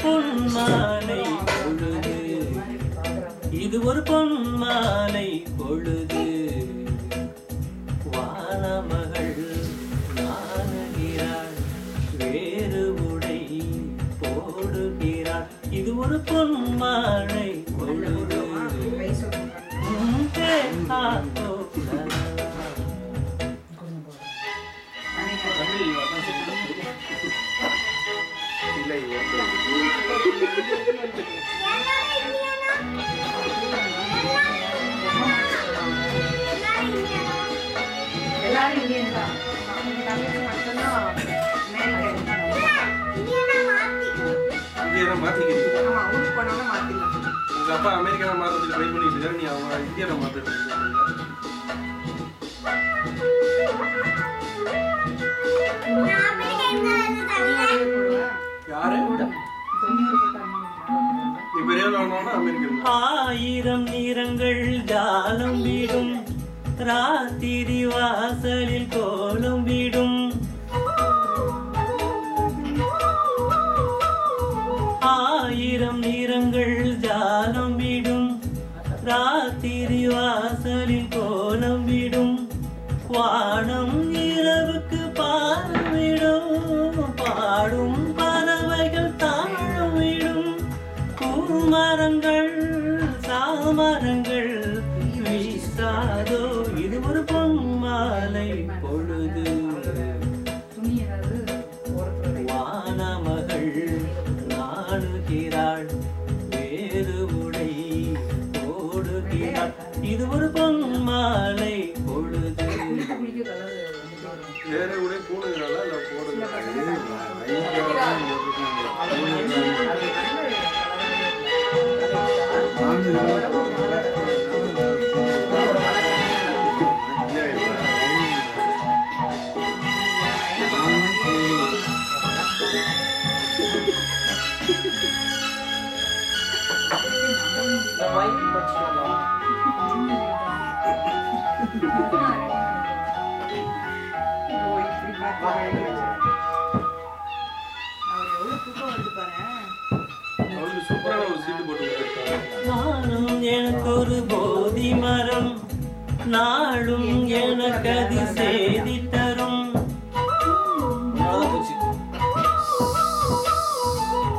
பொன்மாலை பொழுது, இது ஒரு பொன்மாலை பொழுது. வானமகள் நாணுகிறாள், வேறு உடை போடுகிறாள். இது ஒரு பொன்மாலை பொழுது. எல்லாரும் இந்தியன் தான். தமிழ் மட்டும்தான் மாத்திக்கிறீங்க. ஆமா, ஊருக்கு போனோம்னா மாத்திடலாம். உங்க அப்பா அமெரிக்காவை மாறதுக்கு ட்ரை பண்ணிட்டு இருக்காரு, நீ அவங்க இந்தியாவை மாத்திட்டு ஆயிரம் நிறங்கள் ஜாலம் விடும், ராத்திரி வாசலில் கோலம் விடும். ஆயிரம் நிறங்கள் ஜாலம் விடும், ராத்திரி வாசலில் கோலம் விடும். வானம் இரவுக்கு பார்விடும், பாடும் பறவைகள் தாழம் விடும். பூமரங்கள் சாமரங்கள் வீசாதோ, இது ஒரு பொன்மாலை பொழுது. வானமகள் நாணுகிறாள், வேறு உடை போடுகிறாள். இது ஒரு பொன்மாலை பொழுது. வேற உடை போடுகிறாளா இல்ல போடுகிறாளா? வானம் எனக்கொரு போதி மரம், நாளும் எனக்கு அது செய்தி தரும்.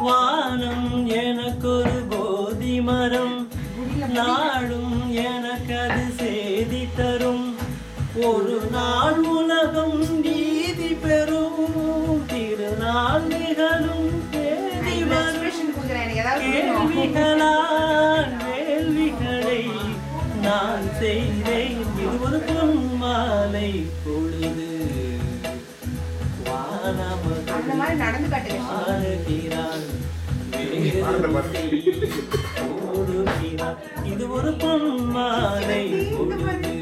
வானம் எனக்கொரு போதி மரம், நாளும் எனக்கு அது செய்தி தரும். ஒரு நாள் உலகம் நீதி பெறும், திருநாள் நிகழும் தேதி வரும். கேள்விகளால் வேள்விகளை நான் செய்தேன், இது ஒரு பொன்மாலை பொழுது. வானமகள் ஆடுகிறாள், ஓடுகிறாள். இது ஒரு பொன்மாலை பொழுது.